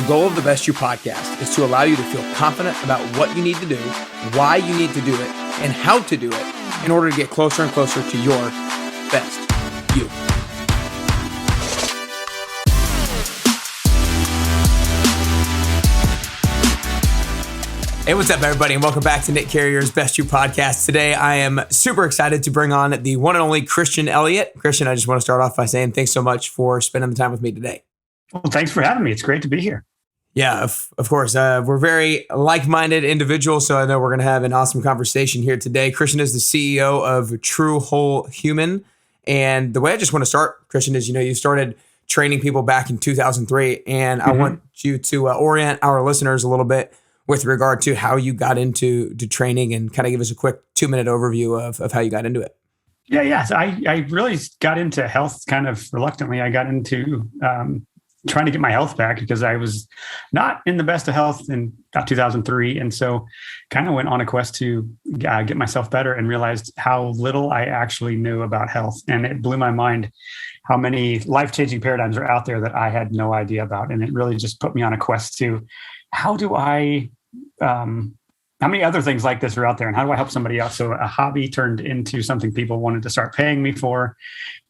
goal of the Best You podcast is to allow you to feel confident about what you need to do, why you need to do it, and how to do it in order to get closer and closer to your best you. Hey, what's up, everybody, and welcome back to Nick Carrier's Best You podcast. Today, I am super excited to bring on the one and only Christian Elliot. Christian, I just want to start off by saying thanks so much for spending the time with me today. Well, thanks for having me. It's great to be here. Yeah, of course. We're very like-minded individuals, so I know we're going to have an awesome conversation here today. Christian is the CEO of True Whole Human, and the way I just want to start, Christian, is you started training people back in 2003, and I want you to orient our listeners a little bit with regard to how you got into training and kind of give us a quick 2-minute overview of how you got into it. Yeah. So I really got into health kind of reluctantly. I got into trying to get my health back because I was not in the best of health in about 2003. And so kind of went on a quest to get myself better and realized how little I actually knew about health. And it blew my mind how many life-changing paradigms are out there that I had no idea about. And it really just put me on a quest to how many other things like this are out there and how do I help somebody else? So a hobby turned into something people wanted to start paying me for,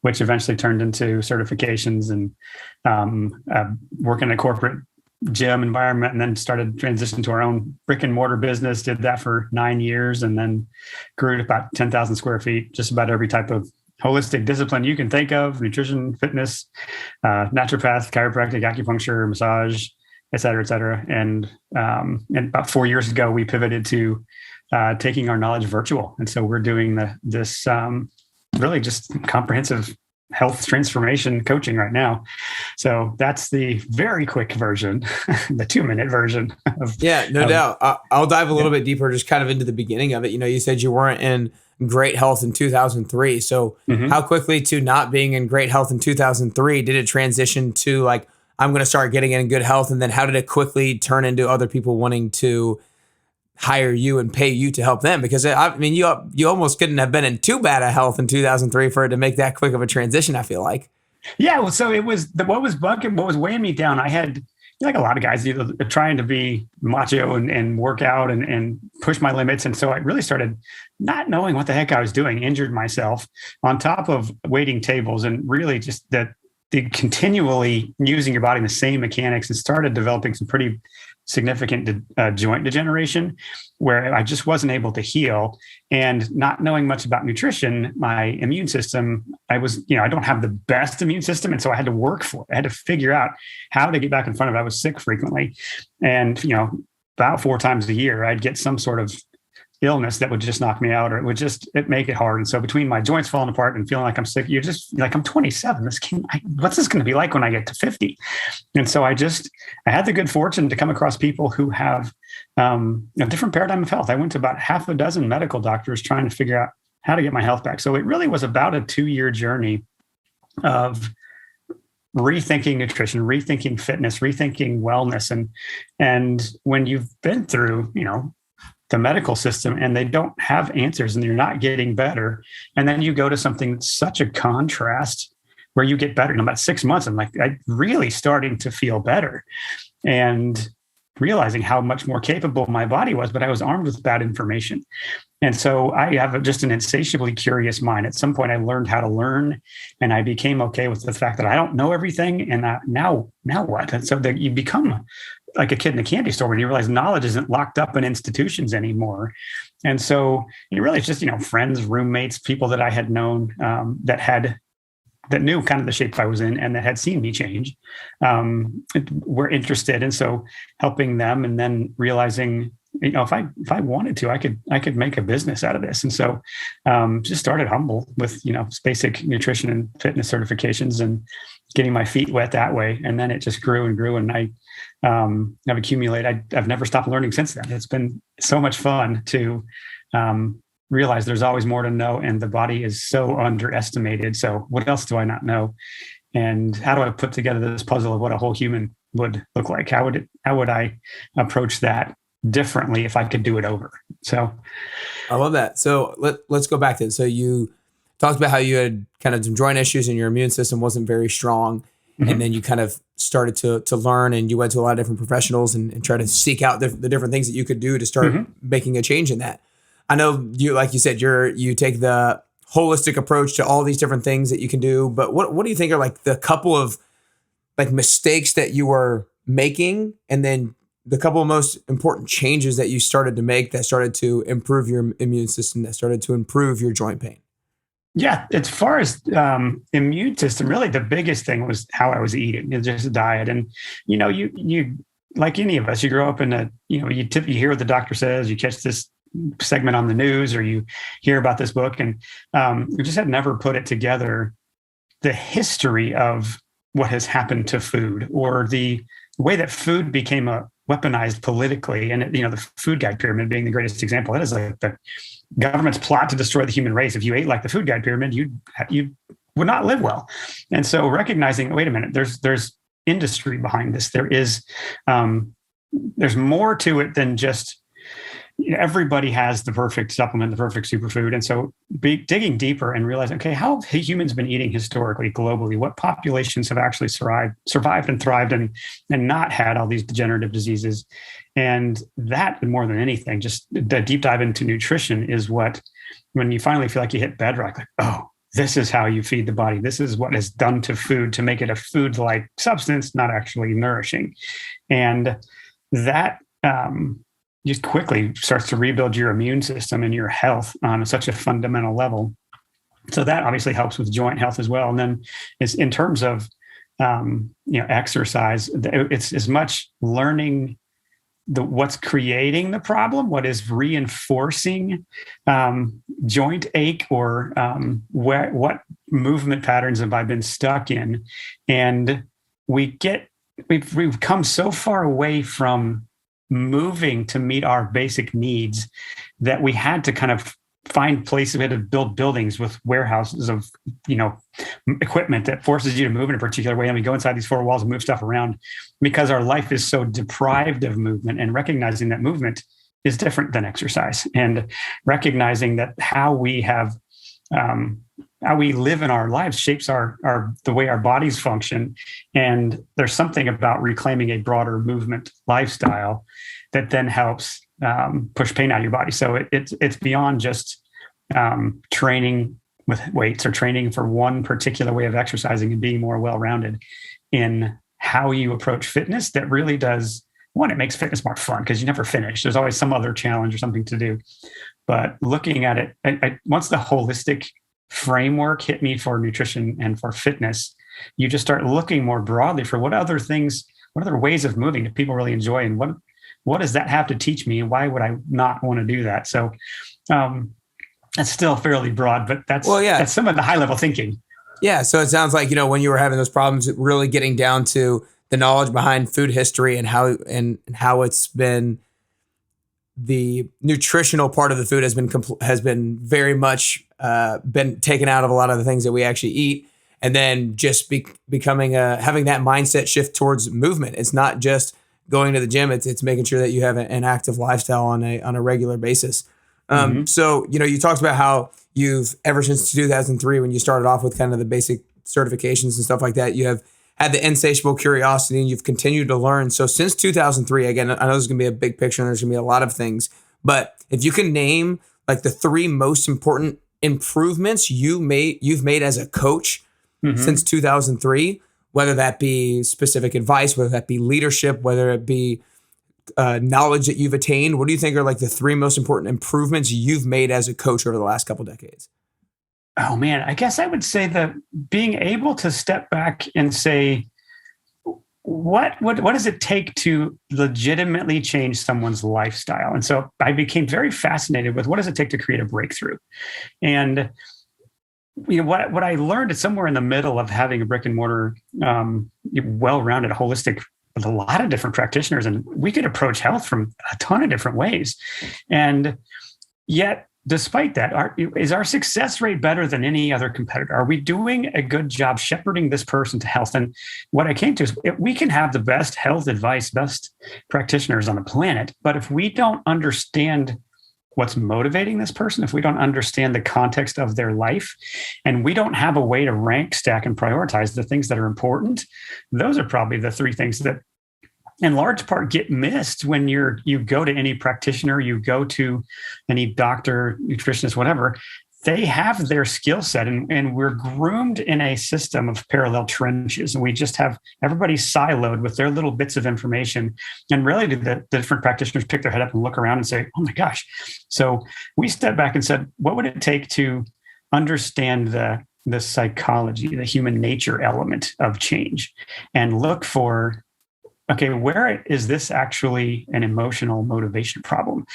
which eventually turned into certifications and working in a corporate gym environment, and then started transition to our own brick and mortar business, did that for 9 years, and then grew to about 10,000 square feet, just about every type of holistic discipline you can think of: nutrition, fitness, naturopath, chiropractic, acupuncture, massage, et cetera, et cetera. And about 4 years ago, we pivoted to taking our knowledge virtual. And so we're doing this really just comprehensive health transformation coaching right now. So that's the very quick version, the 2-minute version of. Yeah, no doubt. I'll dive a little bit deeper, just kind of into the beginning of it. You said you weren't in great health in 2003. So how quickly to not being in great health in 2003 did it transition to like, I'm going to start getting in good health? And then how did it quickly turn into other people wanting to hire you and pay you to help them? Because you almost couldn't have been in too bad a health in 2003 for it to make that quick of a transition, I feel like. Yeah. Well, so it was what was weighing me down. I had, like a lot of guys, trying to be macho and work out and push my limits. And so I really started not knowing what the heck I was doing, injured myself on top of waiting tables, and really just the continually using your body in the same mechanics, and started developing some pretty significant joint degeneration where I just wasn't able to heal. And not knowing much about nutrition, my immune system, I don't have the best immune system. And so I had to work for it. I had to figure out how to get back in front of it. I was sick frequently. And, about 4 times a year, I'd get some sort of illness that would just knock me out, or it make it hard. And so between my joints falling apart and feeling like I'm sick, you're just like, I'm 27. What's this going to be like when I get to 50? And so I had the good fortune to come across people who have a different paradigm of health. I went to about half a dozen medical doctors trying to figure out how to get my health back. So it really was about a 2-year journey of rethinking nutrition, rethinking fitness, rethinking wellness. And when you've been through, the medical system and they don't have answers and you're not getting better, and then you go to something that's such a contrast where you get better in about 6 months, I'm really starting to feel better and realizing how much more capable my body was, but I was armed with bad information. And so I have just an insatiably curious mind. At some point I learned how to learn, and I became okay with the fact that I don't know everything. And now what? And so that you become like a kid in a candy store when you realize knowledge isn't locked up in institutions anymore. And so you really, it's just, friends, roommates, people that I had known that knew kind of the shape I was in and that had seen me change, were interested. And so helping them, and then realizing, if I wanted to, I could make a business out of this. And so just started humble with, basic nutrition and fitness certifications and getting my feet wet that way. And then it just grew and grew. And I've accumulated, I've never stopped learning since then. It's been so much fun to realize there's always more to know, and the body is so underestimated. So what else do I not know? And how do I put together this puzzle of what a whole human would look like? How would I approach that differently if I could do it over? So I love that. So let's go back to it. So you talked about how you had kind of some joint issues and your immune system wasn't very strong. and then you kind of started to learn, and you went to a lot of different professionals and try to seek out the different things that you could do to start making a change in that. I know you, like you said, you take the holistic approach to all these different things that you can do, but what do you think are like the couple of like mistakes that you were making, and then the couple of most important changes that you started to make that started to improve your immune system, that started to improve your joint pain? Yeah, as far as immune system, really the biggest thing was how I was eating. It's just a diet, and you like any of us, you grow up in a you hear what the doctor says, you catch this segment on the news, or you hear about this book, and we just had never put it together, the history of what has happened to food, or the way that food became weaponized politically. And the food guide pyramid being the greatest example. That is like the government's plot to destroy the human race. If you ate like the food guide pyramid, you would not live well. And so recognizing, wait a minute, there's industry behind this. There's more to it than just everybody has the perfect supplement, the perfect superfood. And so digging deeper and realizing, okay, how have humans been eating historically, globally? What populations have actually survived and thrived and not had all these degenerative diseases? And that, more than anything, just the deep dive into nutrition is what, when you finally feel like you hit bedrock, like, oh, this is how you feed the body. This is what is done to food to make it a food-like substance, not actually nourishing. And that just quickly starts to rebuild your immune system and your health on such a fundamental level. So that obviously helps with joint health as well. And then it's in terms of exercise, it's as much learning what's creating the problem, what is reinforcing joint ache, or what movement patterns have I been stuck in. And we've come so far away from moving to meet our basic needs that we had to kind of find places. We had to build buildings with warehouses of equipment that forces you to move in a particular way, and we go inside these four walls and move stuff around because our life is so deprived of movement. And recognizing that movement is different than exercise, and recognizing that how we live in our lives shapes the way our bodies function. And there's something about reclaiming a broader movement lifestyle that then helps push pain out of your body. So it's beyond just training with weights or training for one particular way of exercising and being more well-rounded in how you approach fitness. That really does, one, it makes fitness more fun because you never finish. There's always some other challenge or something to do. But looking at it, once the holistic framework hit me for nutrition and for fitness, you just start looking more broadly for what other ways of moving do people really enjoy, and what does that have to teach me, and why would I not want to do that? So that's still fairly broad, but that's some of the high level thinking. Yeah. So it sounds like, when you were having those problems, really getting down to the knowledge behind food history and how it's been, the nutritional part of the food has been very much been taken out of a lot of the things that we actually eat, and then just becoming having that mindset shift towards movement. It's not just going to the gym; it's making sure that you have an active lifestyle on a regular basis. So you talked about how you've, ever since 2003, when you started off with kind of the basic certifications and stuff like that, you have had the insatiable curiosity, and you've continued to learn. So since 2003, again, I know there's going to be a big picture and there's going to be a lot of things, but if you can name like the three most important improvements you've made as a coach since 2003, whether that be specific advice, whether that be leadership, whether it be knowledge that you've attained, what do you think are like the three most important improvements you've made as a coach over the last couple of decades? Oh man, I guess I would say that being able to step back and say, what does it take to legitimately change someone's lifestyle? And so I became very fascinated with what does it take to create a breakthrough? And what I learned is somewhere in the middle of having a brick and mortar, well-rounded, holistic, with a lot of different practitioners, and we could approach health from a ton of different ways. And yet, despite that, is our success rate better than any other competitor? Are we doing a good job shepherding this person to health? And what I came to is we can have the best health advice, best practitioners on the planet, but if we don't understand what's motivating this person, if we don't understand the context of their life, and we don't have a way to rank, stack, and prioritize the things that are important, those are probably the three things that in large part get missed when you go to any practitioner, you go to any doctor, nutritionist, whatever. They have their skill set, and we're groomed in a system of parallel trenches. And we just have everybody siloed with their little bits of information. And really, the different practitioners pick their head up and look around and say, oh my gosh. So we stepped back and said, what would it take to understand the psychology, the human nature element of change, and look for, okay, where is this actually an emotional motivation problem?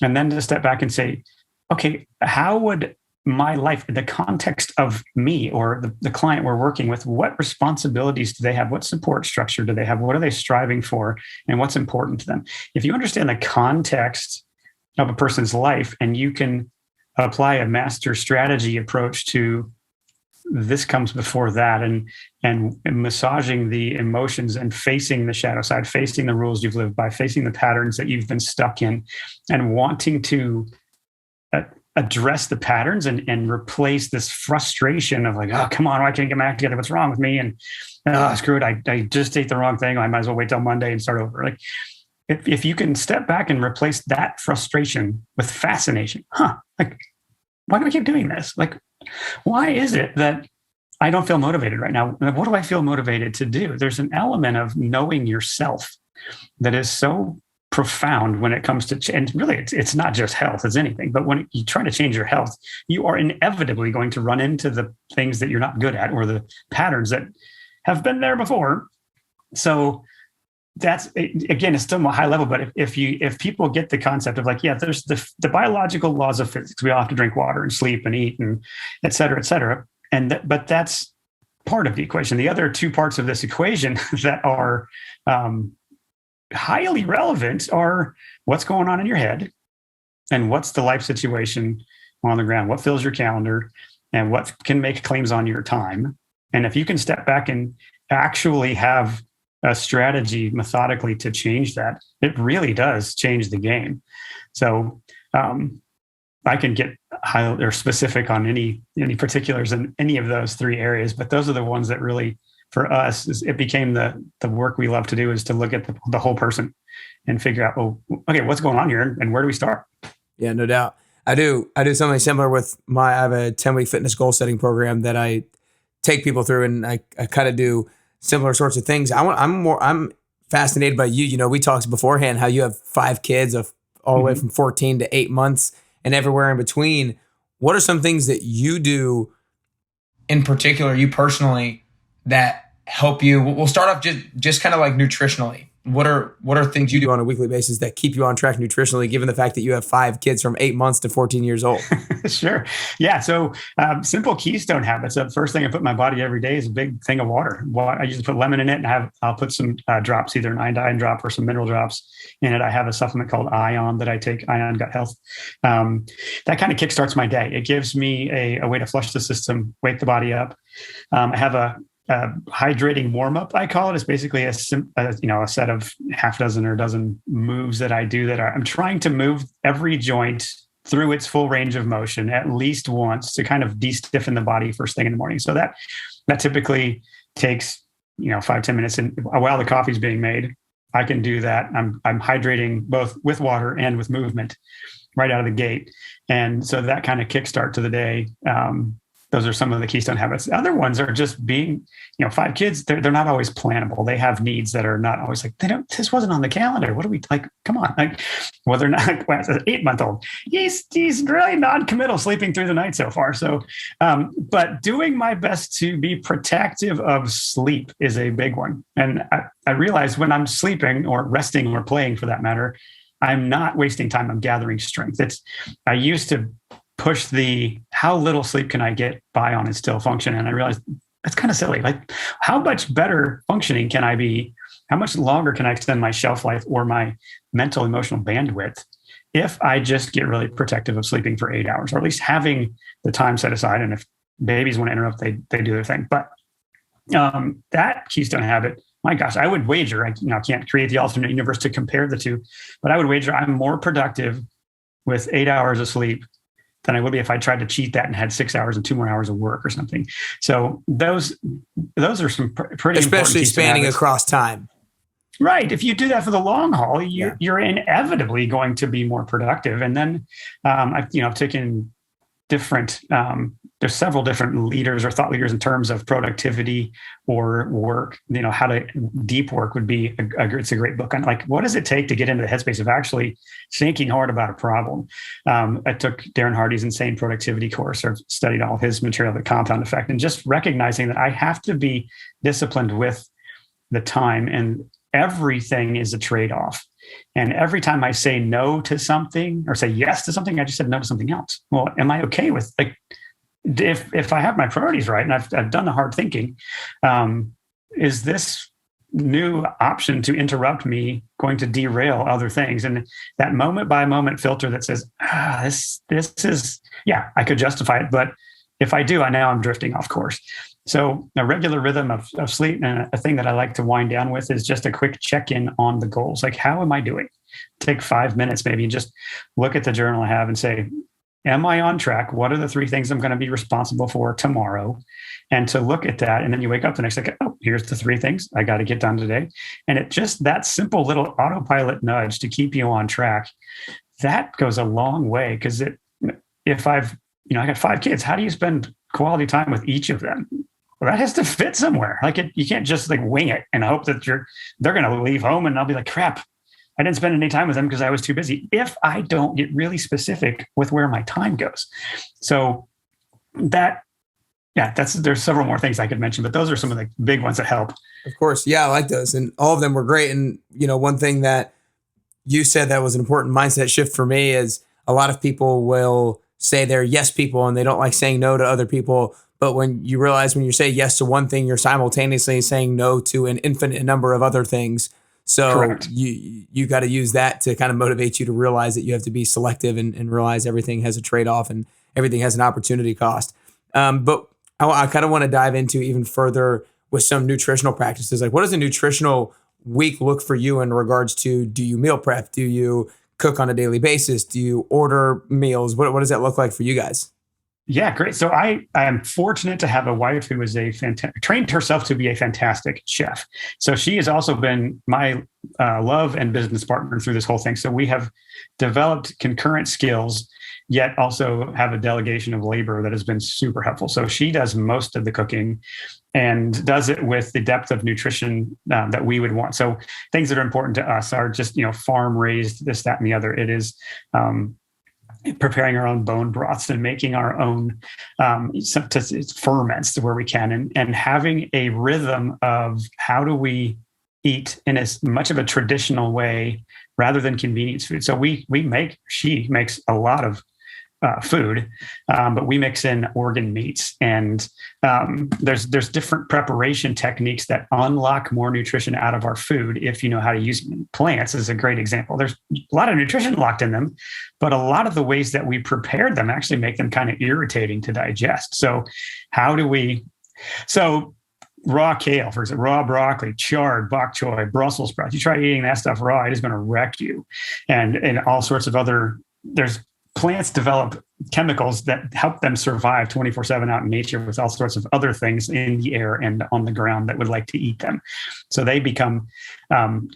And then to step back and say, okay, how would my life, in the context of me or the client we're working with, what responsibilities do they have? What support structure do they have? What are they striving for? And what's important to them? If you understand the context of a person's life and you can apply a master strategy approach to this comes before that, and massaging the emotions and facing the shadow side, facing the rules you've lived by, facing the patterns that you've been stuck in, and wanting to address the patterns and replace this frustration of like, oh, come on, why can't I get my act together? What's wrong with me? And screw it, I just ate the wrong thing. I might as well wait till Monday and start over. Like, if you can step back and replace that frustration with fascination, like, why do I keep doing this? Like, why is it that I don't feel motivated right now? What do I feel motivated to do? There's an element of knowing yourself that is so profound when it comes to, and really it's not just health, it's anything, but when you try to change your health, you are inevitably going to run into the things that you're not good at or the patterns that have been there before. So that's, again, it's still a high level, but if people get the concept of like, yeah, there's the biological laws of physics, we all have to drink water and sleep and eat and et cetera, et cetera. But that's part of the equation. The other two parts of this equation that are highly relevant are what's going on in your head and what's the life situation on the ground, what fills your calendar, and what can make claims on your time. And if you can step back and actually have a strategy methodically to change that, it really does change the game. So I can get high or specific on any particulars in any of those three areas, but those are the ones that really, for us, it became the work we love to do, is to look at the whole person and figure out, oh, okay, what's going on here and where do we start? Yeah, no doubt. I do something similar with I have a 10-week fitness goal setting program that I take people through, and I kind of do similar sorts of things. I'm fascinated by you. You know, we talked beforehand how you have 5 kids of all the way from 14 to 8 months and everywhere in between. What are some things that you do in particular, you personally, that help you? We'll start off just kind of like nutritionally. What are things you do on a weekly basis that keep you on track nutritionally, given the fact that you have 5 kids from 8 months to 14 years old? Sure. Yeah. So simple keystone habits. The first thing I put in my body every day is a big thing of water. I usually put lemon in it, and I'll put some drops, either an iodine drop or some mineral drops in it. I have a supplement called Ion that I take, Ion Gut Health. That kind of kickstarts my day. It gives me a way to flush the system, wake the body up. I have a hydrating warm up, I call it. It's basically a set of half dozen or a dozen moves that I do that I'm trying to move every joint through its full range of motion at least once to kind of de-stiffen the body first thing in the morning. So that typically takes 5-10 minutes, and while the coffee's being made, I can do that. I'm hydrating both with water and with movement right out of the gate, and so that kind of kickstart to the day. Those are some of the keystone habits. The other ones are just being, 5 kids, they're not always plannable. They have needs that are not always like, this wasn't on the calendar. What do we like? Come on. Like, whether or not, an 8-month-old, he's really non-committal, sleeping through the night so far. So, but doing my best to be protective of sleep is a big one. And I realize when I'm sleeping or resting or playing for that matter, I'm not wasting time. I'm gathering strength. I used to push how little sleep can I get by on and still function. And I realized that's kind of silly. Like, how much better functioning can I be? How much longer can I extend my shelf life or my mental, emotional bandwidth if I just get really protective of sleeping for 8 hours, or at least having the time set aside? And if babies want to interrupt, they do their thing. But that keystone habit, my gosh, I would wager, I can't create the alternate universe to compare the two, but I would wager I'm more productive with 8 hours of sleep than I would be if I tried to cheat that and had 6 hours and 2 more hours of work or something. So those are some pretty especially important spanning across time. Right. If you do that for the long haul, you're inevitably going to be more productive. And then I've taken different, there's several different leaders or thought leaders in terms of productivity or work. How to deep work would be it's a great book on like, what does it take to get into the headspace of actually thinking hard about a problem? I took Darren Hardy's Insane Productivity course, or studied all his material, The Compound Effect, and just recognizing that I have to be disciplined with the time, and everything is a trade-off. And every time I say no to something or say yes to something, I just said no to something else. Well, am I okay with, like, if I have my priorities right and I've done the hard thinking, is this new option to interrupt me going to derail other things? And that moment by moment filter that says, this is, yeah, I could justify it, but if I do, now I'm drifting off course. So a regular rhythm of sleep, and a thing that I like to wind down with, is just a quick check-in on the goals. Like, how am I doing? Take 5 minutes maybe and just look at the journal I have and say, am I on track? What are the 3 things I'm going to be responsible for tomorrow? And to look at that, and then you wake up the next day, oh, here's the 3 things I got to get done today. And it just, that simple little autopilot nudge to keep you on track, that goes a long way. Because if I got 5 kids, how do you spend quality time with each of them? Well, that has to fit somewhere. Like, you can't just like wing it and hope that they're going to leave home and I'll be like, crap, I didn't spend any time with them because I was too busy. If I don't get really specific with where my time goes. So there's several more things I could mention, but those are some of the big ones that help. Of course. Yeah, I like those. And all of them were great. And, one thing that you said that was an important mindset shift for me is a lot of people will say they're yes people and they don't like saying no to other people. But when you realize when you say yes to one thing, you're simultaneously saying no to an infinite number of other things. So correct. You got to use that to kind of motivate you to realize that you have to be selective and realize everything has a trade-off and everything has an opportunity cost. But I kind of want to dive into even further with some nutritional practices. Like, what does a nutritional week look for you in regards to, do you meal prep? Do you cook on a daily basis? Do you order meals? What does that look like for you guys? Yeah, great. So I am fortunate to have a wife who is trained herself to be a fantastic chef. So she has also been my love and business partner through this whole thing. So we have developed concurrent skills, yet also have a delegation of labor that has been super helpful. So she does most of the cooking and does it with the depth of nutrition that we would want. So things that are important to us are just, farm raised, this, that, and the other. It is preparing our own bone broths and making our own ferments to where we can, and having a rhythm of how do we eat in as much of a traditional way rather than convenience food. So she makes a lot of food, but we mix in organ meats, and there's different preparation techniques that unlock more nutrition out of our food if you know how to use them. Plants is a great example. There's a lot of nutrition locked in them, but a lot of the ways that we prepared them actually make them kind of irritating to digest. So raw kale, for example, raw broccoli, chard, bok choy, Brussels sprouts. You try eating that stuff raw, it is going to wreck you. And all sorts of there's plants develop chemicals that help them survive 24/7 out in nature with all sorts of other things in the air and on the ground that would like to eat them. So they become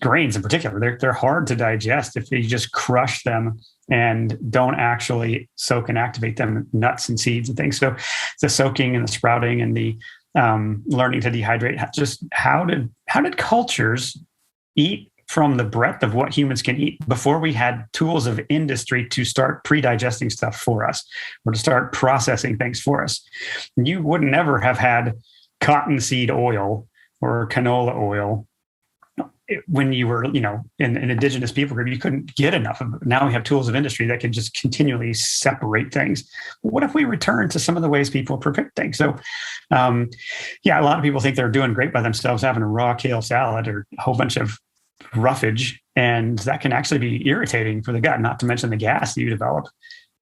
grains in particular. They're hard to digest if you just crush them and don't actually soak and activate them, nuts and seeds and things. So the soaking and the sprouting and the learning to dehydrate. Just how did cultures eat from the breadth of what humans can eat before we had tools of industry to start pre-digesting stuff for us or to start processing things for us? You would never have had cottonseed oil or canola oil when you were, in an indigenous people group. You couldn't get enough of it. Now we have tools of industry that can just continually separate things. What if we return to some of the ways people prepare things? So, a lot of people think they're doing great by themselves, having a raw kale salad or a whole bunch of roughage, and that can actually be irritating for the gut, not to mention the gas that you develop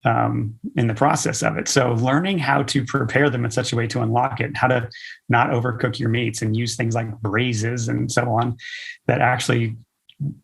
in the process of it. So learning how to prepare them in such a way to unlock it, how to not overcook your meats and use things like braises and so on that actually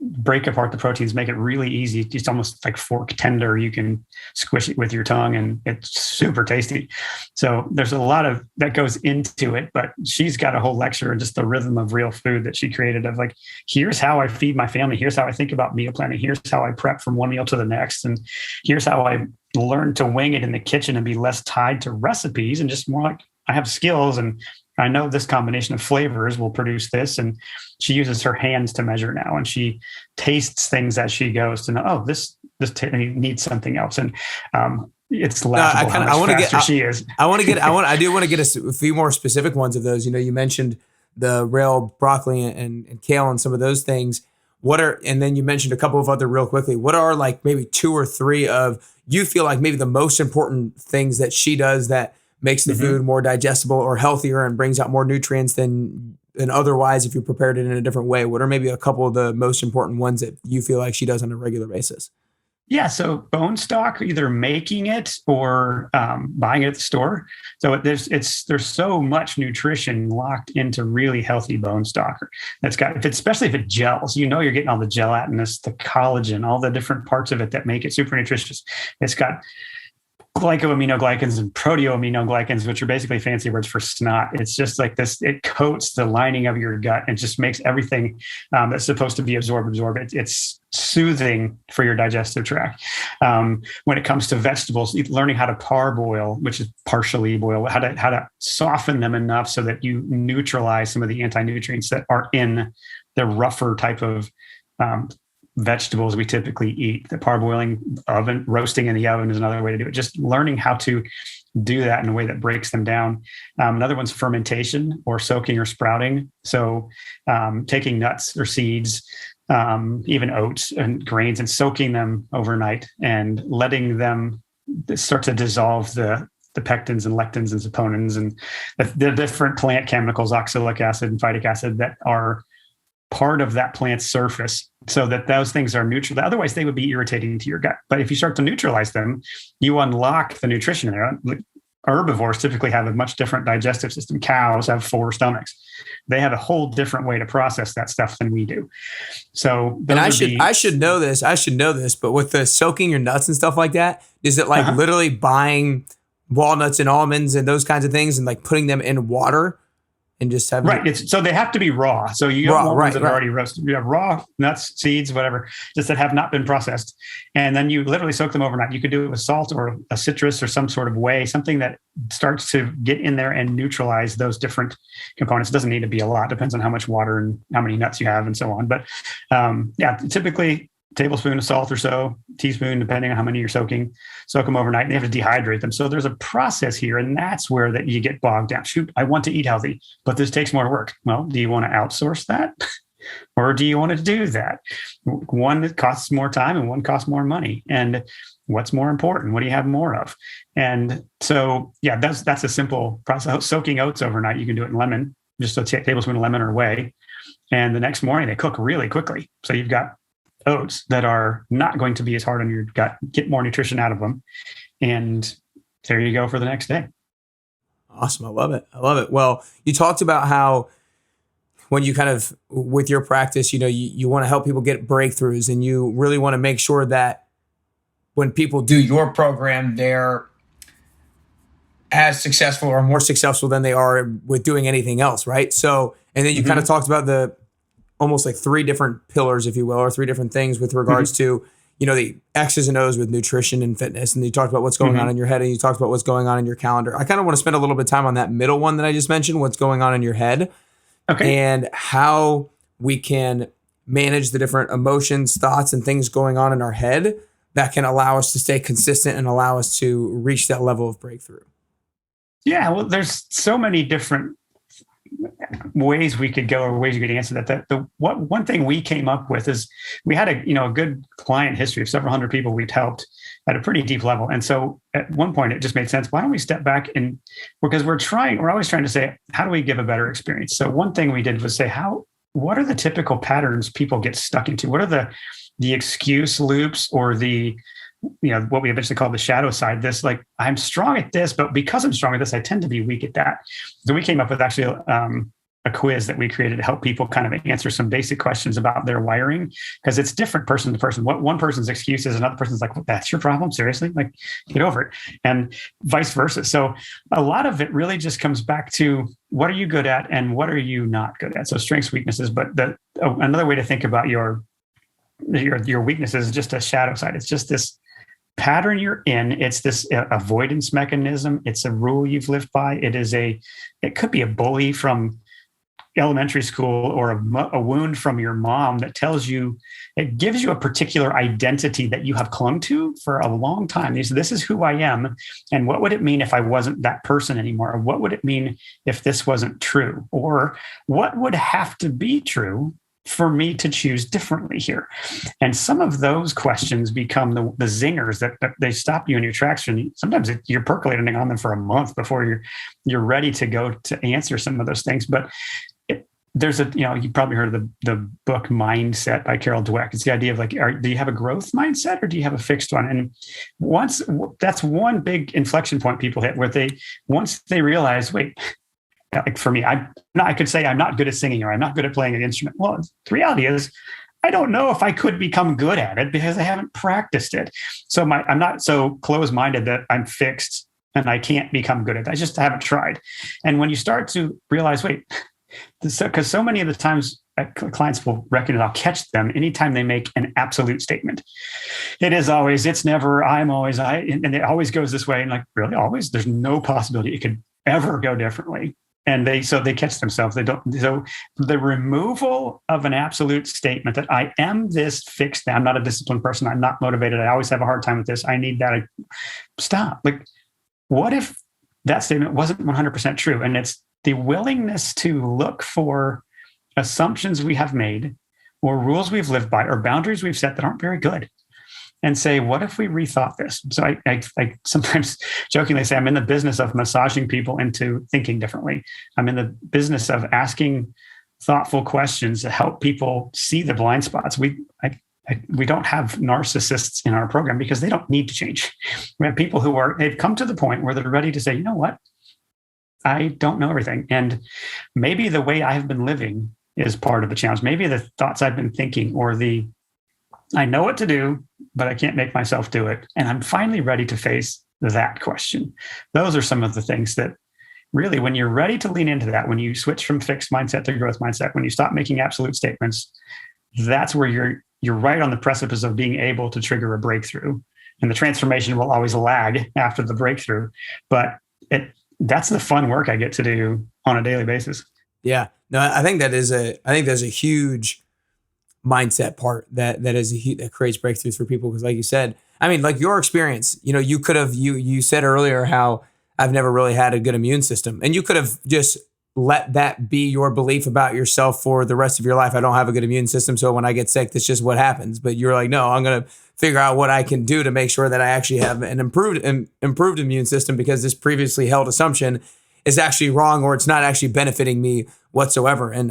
break apart the proteins, make it really easy. Just almost like fork tender. You can squish it with your tongue and it's super tasty. So there's a lot of that goes into it, but she's got a whole lecture and just the rhythm of real food that she created of like, here's how I feed my family. Here's how I think about meal planning. Here's how I prep from one meal to the next. And here's how I learn to wing it in the kitchen and be less tied to recipes and just more like I have skills and I know this combination of flavors will produce this. And she uses her hands to measure now. And she tastes things as she goes to know, oh, this needs something else. And it's laughable how much faster she is. I do want to get a few more specific ones of those. You mentioned the rail broccoli and kale and some of those things. And then you mentioned a couple of other real quickly. What are like maybe 2 or 3 of you feel like maybe the most important things that she does that makes the food more digestible or healthier and brings out more nutrients than otherwise if you prepared it in a different way? What are maybe a couple of the most important ones that you feel like she does on a regular basis? Yeah, so bone stock, either making it or buying it at the store. So there's so much nutrition locked into really healthy bone stock. That's got, especially if it gels, you're getting all the gelatinous, the collagen, all the different parts of it that make it super nutritious. It's got glycoaminoglycans and proteoaminoglycans, which are basically fancy words for snot. It's just like this, it coats the lining of your gut and just makes everything that's supposed to be absorbed. It's soothing for your digestive tract. When it comes to vegetables, learning how to parboil, which is partially boil, how to soften them enough so that you neutralize some of the anti-nutrients that are in the rougher type of vegetables we typically eat. The parboiling, roasting in the oven is another way to do it. Just learning how to do that in a way that breaks them down. Another one's fermentation or soaking or sprouting. So taking nuts or seeds, even oats and grains, and soaking them overnight and letting them start to dissolve the pectins and lectins and saponins and the different plant chemicals, oxalic acid and phytic acid, that are part of that plant's surface, so that those things are neutral. Otherwise, they would be irritating to your gut. But if you start to neutralize them, you unlock the nutrition there. Herbivores typically have a much different digestive system. Cows have 4 stomachs. They have a whole different way to process that stuff than we do. So, and I should know this, but with the soaking your nuts and stuff like that, is it like literally buying walnuts and almonds and those kinds of things and like putting them in water? And just have so they have to be raw. So you don't want ones that are already roasted. You have raw nuts, seeds, whatever, just that have not been processed. And then you literally soak them overnight. You could do it with salt or a citrus or some sort of way, something that starts to get in there and neutralize those different components. It doesn't need to be a lot. Depends on how much water and how many nuts you have and so on. But typically tablespoon of salt or so, teaspoon, depending on how many you're soaking, soak them overnight, and they have to dehydrate them. So there's a process here, and that's where that you get bogged down. Shoot, I want to eat healthy, but this takes more work. Well, do you want to outsource that? Or do you want to do that? One that costs more time and one costs more money. And what's more important? What do you have more of? And so, yeah, that's a simple process. Soaking oats overnight, you can do it in lemon, just a tablespoon of lemon or whey. And the next morning they cook really quickly. So you've got oats that are not going to be as hard on your gut, get more nutrition out of them. And there you go for the next day. Awesome. I love it. Well, you talked about how when you kind of, with your practice, you want to help people get breakthroughs, and you really want to make sure that when people do your program, they're as successful or more successful than they are with doing anything else. Right. So, and then you kind of talked about the almost like 3 different pillars, if you will, or 3 different things with regards to, the X's and O's with nutrition and fitness. And you talked about what's going on in your head, and you talked about what's going on in your calendar. I kind of want to spend a little bit of time on that middle one that I just mentioned, what's going on in your head, and how we can manage the different emotions, thoughts, and things going on in our head that can allow us to stay consistent and allow us to reach that level of breakthrough. Yeah, well, there's so many different ways we could go, or ways you could answer that. One thing we came up with is we had a good client history of several hundred people we'd helped at a pretty deep level. And so at one point it just made sense. Why don't we step back, and because we're always trying to say, how do we give a better experience? So one thing we did was say, what are the typical patterns people get stuck into? What are the excuse loops, or the what we eventually call the shadow side, this like, I'm strong at this, but because I'm strong at this, I tend to be weak at that. So we came up with actually a quiz that we created to help people kind of answer some basic questions about their wiring, because it's different person to person. What one person's excuse is, another person's like, well, that's your problem? Seriously? Like, get over it. And vice versa. So a lot of it really just comes back to what are you good at and what are you not good at? So strengths, weaknesses. But another way to think about your weaknesses is just a shadow side. It's just this pattern you're in. It's this avoidance mechanism. It's a rule you've lived by. It could be a bully from elementary school, or a wound from your mom that it gives you a particular identity that you have clung to for a long time. This is who I am. And what would it mean if I wasn't that person anymore? Or what would it mean if this wasn't true? Or what would have to be true for me to choose differently here? And some of those questions become the zingers that they stop you in your tracks. And sometimes you're percolating on them for a month before you're ready to go to answer some of those things. But there's you probably heard of the book Mindset by Carol Dweck. It's the idea of like, do you have a growth mindset or do you have a fixed one? And that's one big inflection point people hit, where once they realize, wait, like for me, I could say I'm not good at singing, or I'm not good at playing an instrument. Well, the reality is, I don't know if I could become good at it because I haven't practiced it. So I'm not so closed-minded that I'm fixed and I can't become good at it. I just haven't tried. And when you start to realize, wait, because so many of the times clients will recognize, I'll catch them anytime they make an absolute statement. It is always, it's never, I'm always, and it always goes this way. And like, really, always? There's no possibility it could ever go differently. And they catch themselves. So the removal of an absolute statement that I am this fixed, I'm not a disciplined person, I'm not motivated, I always have a hard time with this, I need that. Stop. Like, what if that statement wasn't 100% true? And it's the willingness to look for assumptions we have made, or rules we've lived by, or boundaries we've set that aren't very good, and say, what if we rethought this? So I sometimes jokingly say, I'm in the business of massaging people into thinking differently. I'm in the business of asking thoughtful questions to help people see the blind spots. We don't have narcissists in our program because they don't need to change. We have people they've come to the point where they're ready to say, you know what? I don't know everything. And maybe the way I have been living is part of the challenge. Maybe the thoughts I've been thinking, or I know what to do, but I can't make myself do it. And I'm finally ready to face that question. Those are some of the things that really, when you're ready to lean into that, when you switch from fixed mindset to growth mindset, when you stop making absolute statements, that's where you're right on the precipice of being able to trigger a breakthrough. And the transformation will always lag after the breakthrough. But that's the fun work I get to do on a daily basis. Yeah, no, I think there's a huge mindset part that creates breakthroughs for people. Because like you said, I mean, like your experience, you could have, you said earlier how I've never really had a good immune system, and you could have just let that be your belief about yourself for the rest of your life. I don't have a good immune system, so when I get sick, that's just what happens. But you're like, no, I'm going to figure out what I can do to make sure that I actually have an improved immune system, because this previously held assumption is actually wrong, or it's not actually benefiting me whatsoever. And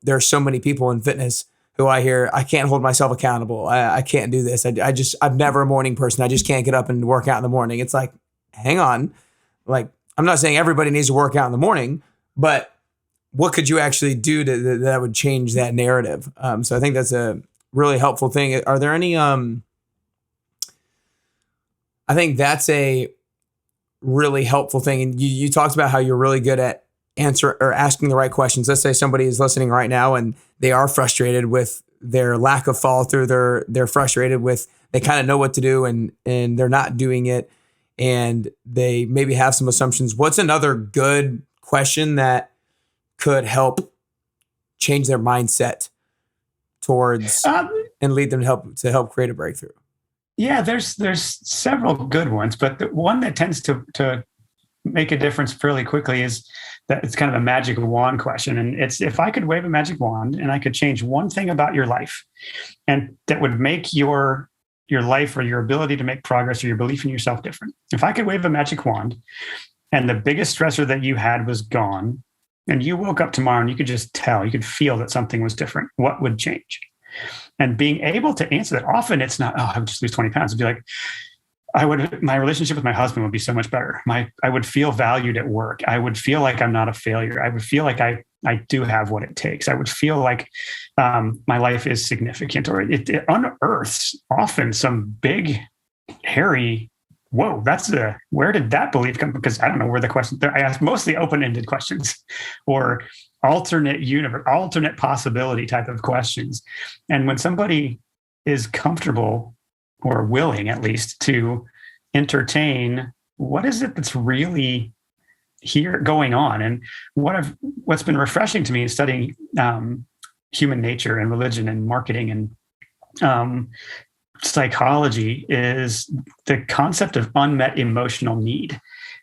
there are so many people in fitness who I hear, I can't hold myself accountable. I can't do this. I'm never a morning person. I just can't get up and work out in the morning. It's like, hang on. Like, I'm not saying everybody needs to work out in the morning, but what could you actually do that would change that narrative? So I think that's a really helpful thing. Are there any, I think that's a really helpful thing. And you talked about how you're really good at asking the right questions. Let's say somebody is listening right now and they are frustrated with their lack of follow through. They're frustrated with, they kind of know what to do and they're not doing it, and they maybe have some assumptions. What's another good question that could help change their mindset towards and lead them to help create a breakthrough? Yeah, there's several good ones, but the one that tends to make a difference fairly quickly is that it's kind of a magic wand question. And it's, if I could wave a magic wand and I could change one thing about your life, and that would make your life or your ability to make progress or your belief in yourself different. If I could wave a magic wand and the biggest stressor that you had was gone, and you woke up tomorrow and you could just tell, you could feel that something was different, what would change? And being able to answer that, often it's not, I would just lose 20 pounds. It'd be like, my relationship with my husband would be so much better. I would feel valued at work. I would feel like I'm not a failure. I would feel like I I do have what it takes. I would feel like my life is significant, or it unearths often some big, hairy, whoa, where did that belief come from? Because I don't know where the question, I ask mostly open-ended questions or alternate universe, alternate possibility type of questions. And when somebody is comfortable or willing at least to entertain, what is it that's really here going on? And what's been refreshing to me in studying human nature and religion and marketing and psychology is the concept of unmet emotional need.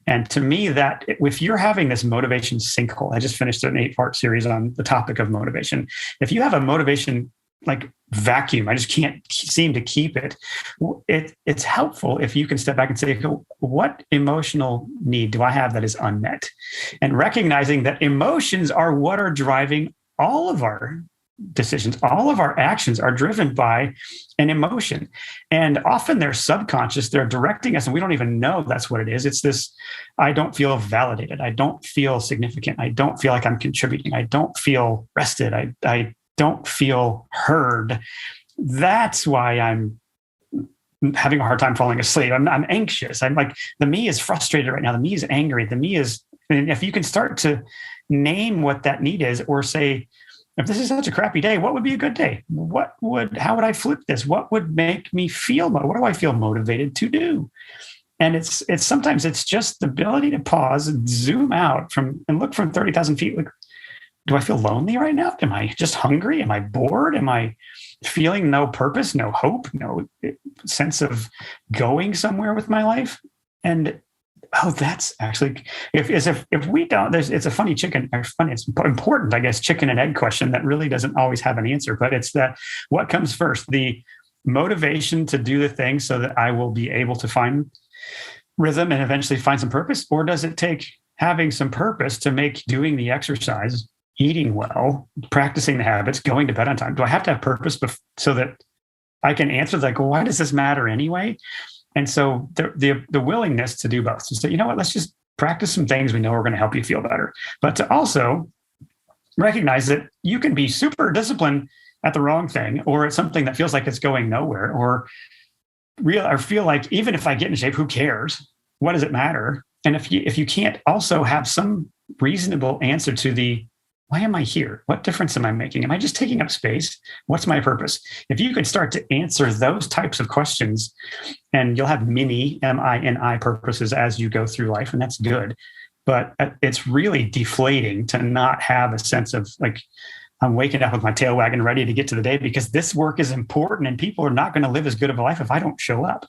And to me, that if you're having this motivation sinkhole, I just finished an 8-part series on the topic of motivation. If you have a motivation like vacuum, I just can't seem to keep it. It's helpful if you can step back and say, what emotional need do I have that is unmet? And recognizing that emotions are what are driving all of our decisions. All of our actions are driven by an emotion. And often they're subconscious. They're directing us and we don't even know that's what it is. It's this, I don't feel validated. I don't feel significant. I don't feel like I'm contributing. I don't feel rested. I don't feel heard. That's why I'm having a hard time falling asleep. I'm anxious. I'm like, the me is frustrated right now. The me is angry. The me is, and if you can start to name what that need is, or say, if this is such a crappy day, what would be a good day? How would I flip this? What would make me feel, what do I feel motivated to do? And it's sometimes it's just the ability to pause and zoom out and look from 30,000 feet. Like, do I feel lonely right now? Am I just hungry? Am I bored? Am I feeling no purpose, no hope, no sense of going somewhere with my life? And that's actually, if we don't, it's a funny it's important, I guess, chicken and egg question that really doesn't always have an answer, but it's that what comes first, the motivation to do the thing so that I will be able to find rhythm and eventually find some purpose? Or does it take having some purpose to make doing the exercise, eating well, practicing the habits, going to bed on time? Do I have to have purpose so that I can answer like, well, why does this matter anyway? And so the willingness to do both, to say, you know what, let's just practice some things we know are going to help you feel better, but to also recognize that you can be super disciplined at the wrong thing, or at something that feels like it's going nowhere, or feel like even if I get in shape, who cares? What does it matter? And if you can't also have some reasonable answer to why am I here? What difference am I making? Am I just taking up space? What's my purpose? If you could start to answer those types of questions, and you'll have mini MINI purposes as you go through life, and that's good. But it's really deflating to not have a sense of like, I'm waking up with my tail wagging ready to get to the day because this work is important and people are not going to live as good of a life if I don't show up.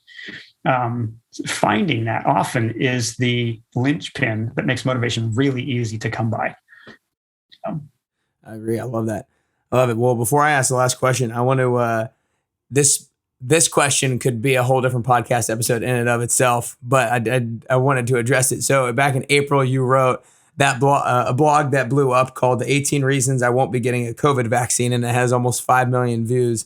Finding that often is the linchpin that makes motivation really easy to come by. I agree. I love that. I love it. Well, before I ask the last question, I want to, this question could be a whole different podcast episode in and of itself, but I wanted to address it. So back in April, you wrote that a blog that blew up called The 18 Reasons I Won't Be Getting a COVID Vaccine. And it has almost 5 million views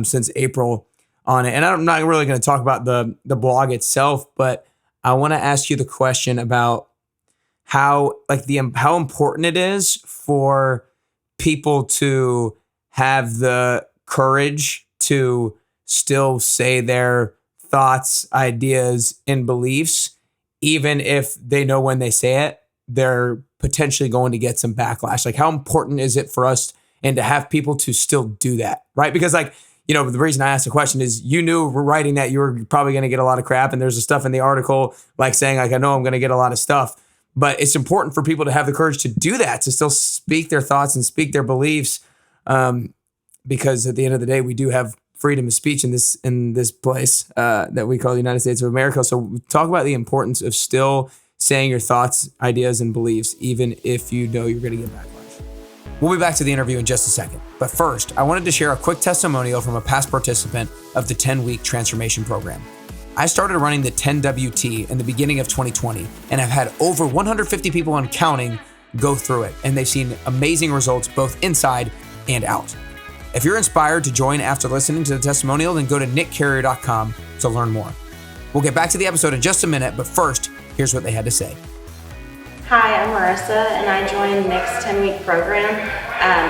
since April on it. And I'm not really going to talk about the blog itself, but I want to ask you the question about how important it is for people to have the courage to still say their thoughts, ideas, and beliefs, even if they know when they say it, they're potentially going to get some backlash. Like, how important is it for us and to have people to still do that, right? Because the reason I asked the question is you knew writing that you were probably going to get a lot of crap, and there's the stuff in the article like saying like, I know I'm going to get a lot of stuff. But it's important for people to have the courage to do that, to still speak their thoughts and speak their beliefs, because at the end of the day, we do have freedom of speech in this place that we call the United States of America. So talk about the importance of still saying your thoughts, ideas, and beliefs, even if you know you're going to get backlash. We'll be back to the interview in just a second. But first, I wanted to share a quick testimonial from a past participant of the 10-week transformation program. I started running the 10WT in the beginning of 2020, and I've had over 150 people and counting go through it, and they've seen amazing results both inside and out. If you're inspired to join after listening to the testimonial, then go to nickcarrier.com to learn more. We'll get back to the episode in just a minute, but first, here's what they had to say. Hi, I'm Marissa, and I joined Nick's 10-week program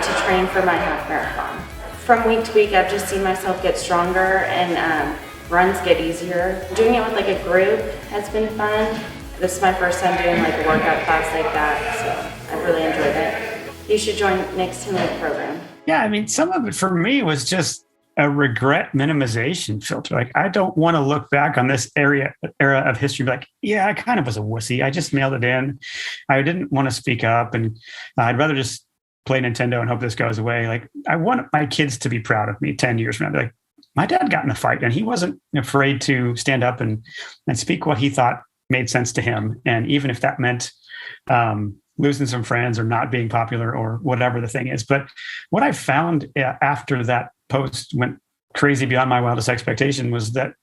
to train for my half marathon. From week to week, I've just seen myself get stronger and runs get easier. Doing it with like a group has been fun. This is my first time doing like a workout class like that, so I've really enjoyed it. You should join Nick's 10-week program. Yeah, I mean, some of it for me was just a regret minimization filter. Like, I don't want to look back on this era of history, like, yeah, I kind of was a wussy. I just mailed it in. I didn't want to speak up, and I'd rather just play Nintendo and hope this goes away. Like, I want my kids to be proud of me 10 years from now. Like, my dad got in a fight and he wasn't afraid to stand up and speak what he thought made sense to him. And even if that meant losing some friends or not being popular or whatever the thing is. But what I found after that post went crazy beyond my wildest expectation was that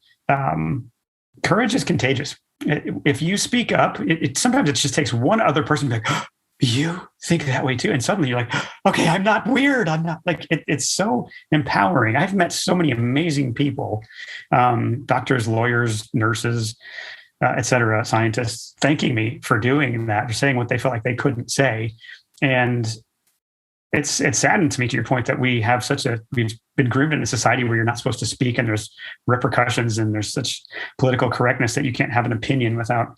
courage is contagious. If you speak up, sometimes it just takes one other person to be like, oh, you think that way too. And suddenly you're like, okay, I'm not weird. I'm not like, it's so empowering. I've met so many amazing people, doctors, lawyers, nurses, et cetera, scientists, thanking me for doing that, or saying what they felt like they couldn't say. And it's saddened to me, to your point, that we've been groomed in a society where you're not supposed to speak, and there's repercussions, and there's such political correctness that you can't have an opinion without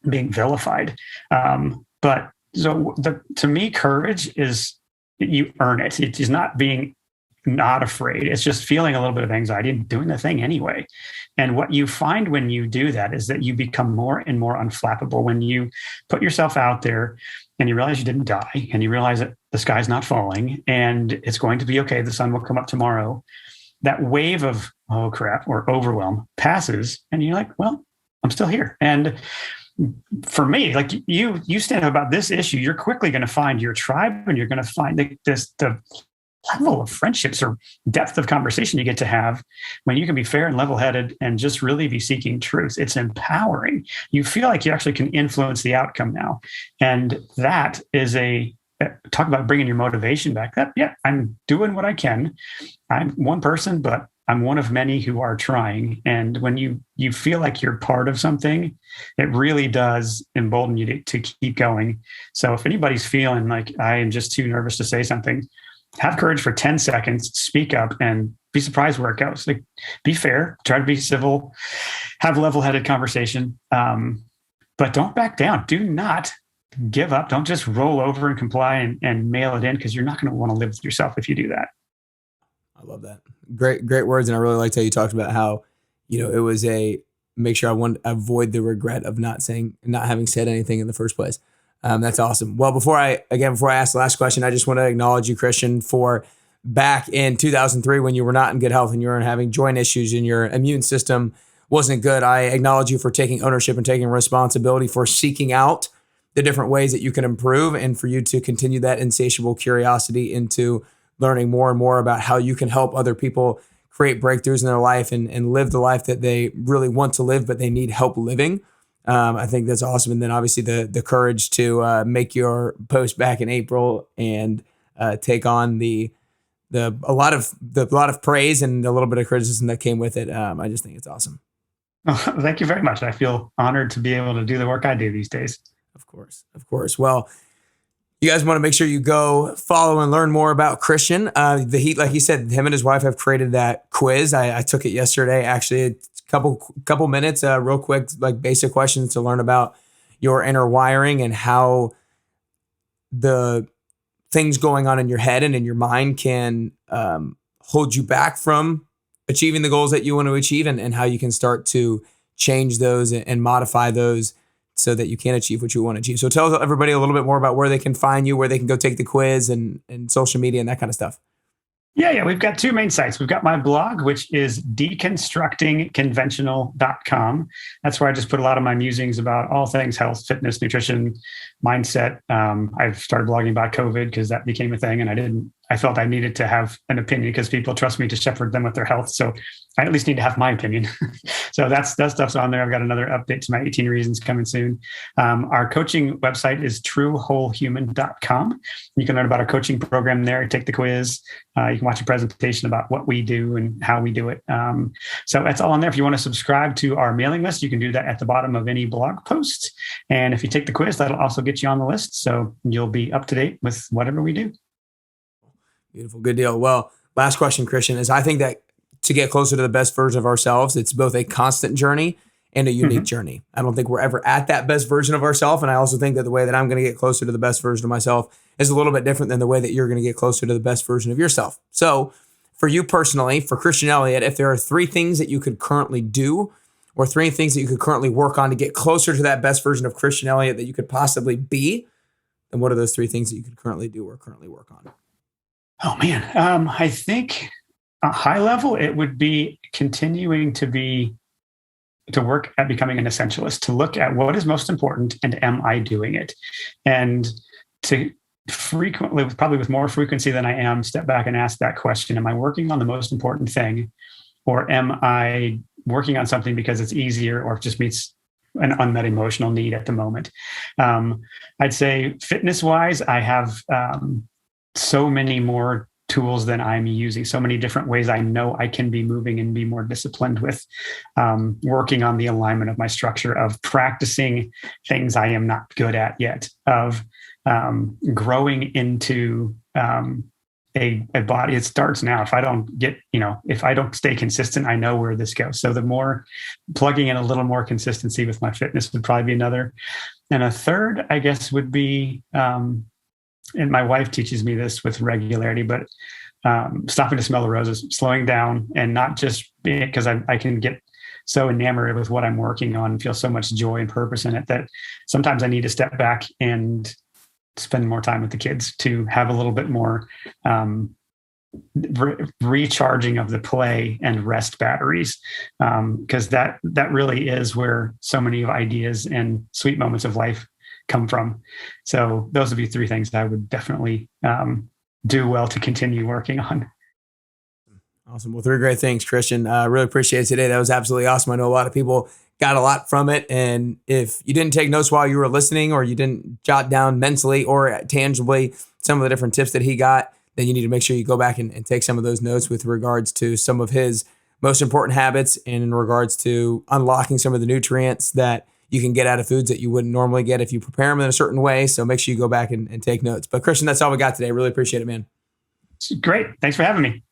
being vilified. But so to me, courage is, you earn it. It is not being not afraid. It's just feeling a little bit of anxiety and doing the thing anyway. And what you find when you do that is that you become more and more unflappable. When you put yourself out there and you realize you didn't die, and you realize that the sky's not falling and it's going to be okay, the sun will come up tomorrow, that wave of, oh crap, or overwhelm passes, and you're like, well, I'm still here. And for me, like you stand up about this issue, you're quickly going to find your tribe, and you're going to find the level of friendships or depth of conversation you get to have when you can be fair and level-headed and just really be seeking truth. It's empowering. You feel like you actually can influence the outcome now. And that is talk about bringing your motivation back. I'm doing what I can. I'm one person, but I'm one of many who are trying. And when you feel like you're part of something, it really does embolden you to keep going. So if anybody's feeling like I am just too nervous to say something, have courage for 10 seconds, speak up, and be surprised where it goes. Like, be fair, try to be civil, have level-headed conversation, but don't back down. Do not give up. Don't just roll over and comply and mail it in, because you're not going to want to live with yourself if you do that. I love that. Great words. And I really liked how you talked about how, it was make sure I want to avoid the regret of not having said anything in the first place. That's awesome. Well, before I ask the last question, I just want to acknowledge you, Christian, for back in 2003 when you were not in good health and you were having joint issues and your immune system wasn't good. I acknowledge you for taking ownership and taking responsibility for seeking out the different ways that you can improve, and for you to continue that insatiable curiosity into learning more and more about how you can help other people create breakthroughs in their life and live the life that they really want to live, but they need help living. I think that's awesome. And then obviously the courage to make your post back in April and take on a lot of praise and a little bit of criticism that came with it. I just think it's awesome. Oh, thank you very much. I feel honored to be able to do the work I do these days. Of course. Well, you guys want to make sure you go follow and learn more about Christian. The Heat, like he said, him and his wife have created that quiz. I took it yesterday, actually. Couple minutes, real quick, like basic questions to learn about your inner wiring and how the things going on in your head and in your mind can hold you back from achieving the goals that you want to achieve, and how you can start to change those and modify those so that you can achieve what you want to achieve. So tell everybody a little bit more about where they can find you, where they can go take the quiz, and social media and that kind of stuff. Yeah. We've got two main sites. We've got my blog, which is deconstructingconventional.com. That's where I just put a lot of my musings about all things health, fitness, nutrition, mindset. I've started blogging about COVID because that became a thing, and I felt I needed to have an opinion because people trust me to shepherd them with their health. So I at least need to have my opinion. So that stuff's on there. I've got another update to my 18 reasons coming soon. Our coaching website is truewholehuman.com. You can learn about our coaching program there, take the quiz. You can watch a presentation about what we do and how we do it. So that's all on there. If you want to subscribe to our mailing list, you can do that at the bottom of any blog post. And if you take the quiz, that'll also get you on the list. So you'll be up to date with whatever we do. Beautiful. Good deal. Well, last question, Christian, is I think that to get closer to the best version of ourselves, it's both a constant journey and a unique journey. I don't think we're ever at that best version of ourselves. And I also think that the way that I'm going to get closer to the best version of myself is a little bit different than the way that you're going to get closer to the best version of yourself. So for you personally, for Christian Elliot, if there are 3 things that you could currently do or 3 things that you could currently work on to get closer to that best version of Christian Elliot that you could possibly be, then what are those 3 things that you could currently do or currently work on? Oh man. I think a high level, it would be continuing to work at becoming an essentialist, to look at what is most important and am I doing it? And to frequently, probably with more frequency than I am, step back and ask that question. Am I working on the most important thing? Or am I working on something because it's easier or just meets an unmet emotional need at the moment? I'd say fitness wise, I have so many more tools than I'm using, so many different ways I know I can be moving and be more disciplined with, working on the alignment of my structure, of practicing things I am not good at yet, of growing into a body. It starts now. If I don't get, if I don't stay consistent, I know where this goes. So the more plugging in a little more consistency with my fitness would probably be another. And a third, I guess, would be, and my wife teaches me this with regularity, but stopping to smell the roses, slowing down, and not just because I can get so enamored with what I'm working on and feel so much joy and purpose in it that sometimes I need to step back and spend more time with the kids to have a little bit more recharging of the play and rest batteries, because that really is where so many of ideas and sweet moments of life come from. So those would be 3 things I would definitely do well to continue working on. Awesome. Well, 3 great things, Christian. I really appreciate it today. That was absolutely awesome. I know a lot of people got a lot from it. And if you didn't take notes while you were listening, or you didn't jot down mentally or tangibly some of the different tips that he got, then you need to make sure you go back and take some of those notes with regards to some of his most important habits and in regards to unlocking some of the nutrients that you can get out of foods that you wouldn't normally get if you prepare them in a certain way. So make sure you go back and take notes. But Christian, that's all we got today. Really appreciate it, man. Great. Thanks for having me.